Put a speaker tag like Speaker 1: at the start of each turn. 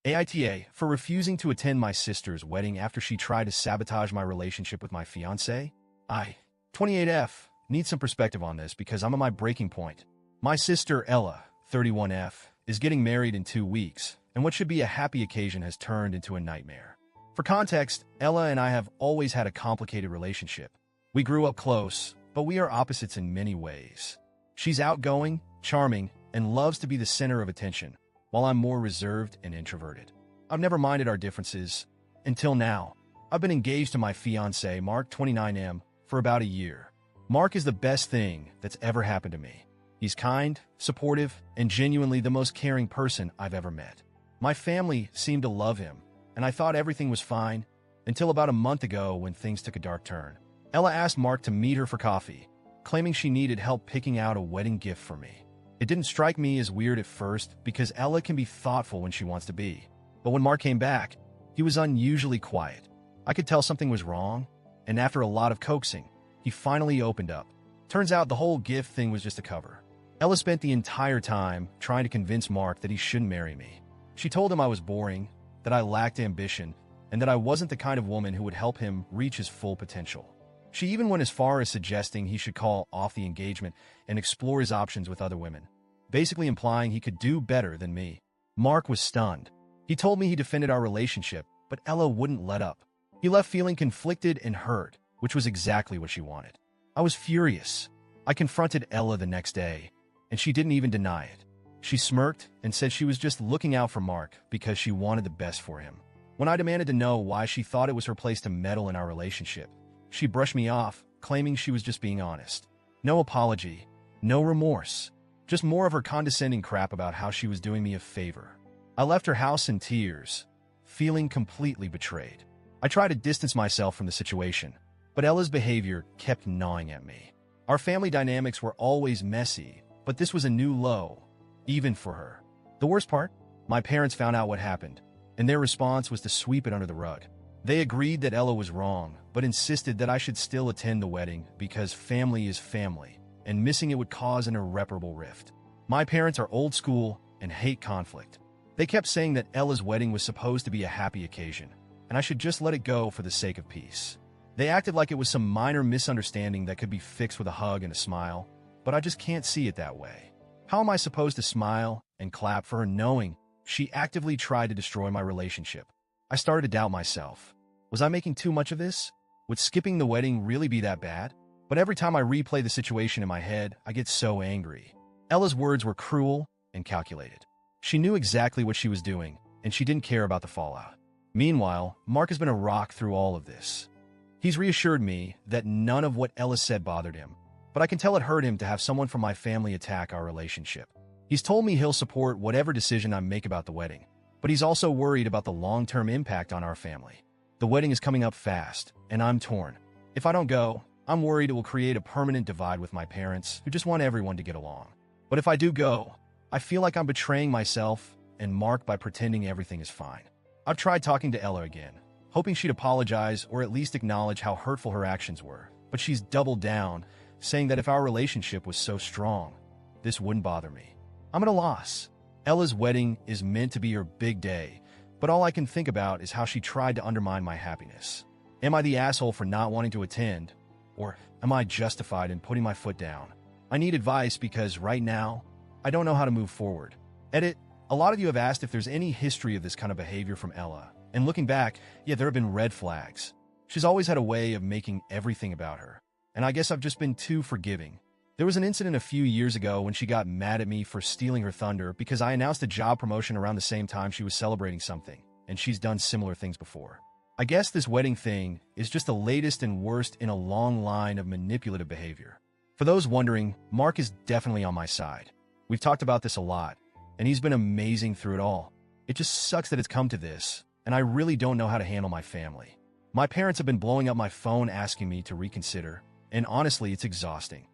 Speaker 1: AITA for refusing to attend my sister's wedding after she tried to sabotage my relationship with my fiancé. 28F, need some perspective on this because I'm at my breaking point. My sister, Ella, 31F, is getting married in 2 weeks, and what should be a happy occasion has turned into a nightmare. For context, Ella and I have always had a complicated relationship. We grew up close, but we are opposites in many ways. She's outgoing, charming, and loves to be the center of attention, while I'm more reserved and introverted. I've never minded our differences. Until now, I've been engaged to my fiancé, Mark, 29M, for about a year. Mark is the best thing that's ever happened to me. He's kind, supportive, and genuinely the most caring person I've ever met. My family seemed to love him, and I thought everything was fine until about a month ago when things took a dark turn. Ella asked Mark to meet her for coffee, claiming she needed help picking out a wedding gift for me. It didn't strike me as weird at first because Ella can be thoughtful when she wants to be. But when Mark came back, he was unusually quiet. I could tell something was wrong, and after a lot of coaxing, he finally opened up. Turns out the whole gift thing was just a cover. Ella spent the entire time trying to convince Mark that he shouldn't marry me. She told him I was boring, that I lacked ambition, and that I wasn't the kind of woman who would help him reach his full potential. She even went as far as suggesting he should call off the engagement and explore his options with other women, basically implying he could do better than me. Mark was stunned. He told me he defended our relationship, but Ella wouldn't let up. He left feeling conflicted and hurt, which was exactly what she wanted. I was furious. I confronted Ella the next day, and she didn't even deny it. She smirked and said she was just looking out for Mark because she wanted the best for him. When I demanded to know why she thought it was her place to meddle in our relationship, she brushed me off, claiming she was just being honest. No apology, no remorse, just more of her condescending crap about how she was doing me a favor. I left her house in tears, feeling completely betrayed. I tried to distance myself from the situation, but Ella's behavior kept gnawing at me. Our family dynamics were always messy, but this was a new low, even for her. The worst part? My parents found out what happened, and their response was to sweep it under the rug. They agreed that Ella was wrong, but insisted that I should still attend the wedding because family is family, and missing it would cause an irreparable rift. My parents are old school and hate conflict. They kept saying that Ella's wedding was supposed to be a happy occasion, and I should just let it go for the sake of peace. They acted like it was some minor misunderstanding that could be fixed with a hug and a smile, but I just can't see it that way. How am I supposed to smile and clap for her knowing she actively tried to destroy my relationship? I started to doubt myself. Was I making too much of this? Would skipping the wedding really be that bad? But every time I replay the situation in my head, I get so angry. Ella's words were cruel and calculated. She knew exactly what she was doing, and she didn't care about the fallout. Meanwhile, Mark has been a rock through all of this. He's reassured me that none of what Ella said bothered him, but I can tell it hurt him to have someone from my family attack our relationship. He's told me he'll support whatever decision I make about the wedding, but he's also worried about the long-term impact on our family. The wedding is coming up fast, and I'm torn. If I don't go, I'm worried it will create a permanent divide with my parents, who just want everyone to get along. But if I do go, I feel like I'm betraying myself and Mark by pretending everything is fine. I've tried talking to Ella again, hoping she'd apologize or at least acknowledge how hurtful her actions were, but she's doubled down, saying that if our relationship was so strong, this wouldn't bother me. I'm at a loss. Ella's wedding is meant to be her big day, but all I can think about is how she tried to undermine my happiness. Am I the asshole for not wanting to attend, or am I justified in putting my foot down? I need advice because right now, I don't know how to move forward. Edit, a lot of you have asked if there's any history of this kind of behavior from Ella, and looking back, yeah, there have been red flags. She's always had a way of making everything about her, and I guess I've just been too forgiving. There was an incident a few years ago when she got mad at me for stealing her thunder because I announced a job promotion around the same time she was celebrating something, and she's done similar things before. I guess this wedding thing is just the latest and worst in a long line of manipulative behavior. For those wondering, Mark is definitely on my side. We've talked about this a lot, and he's been amazing through it all. It just sucks that it's come to this, and I really don't know how to handle my family. My parents have been blowing up my phone asking me to reconsider, and honestly, it's exhausting.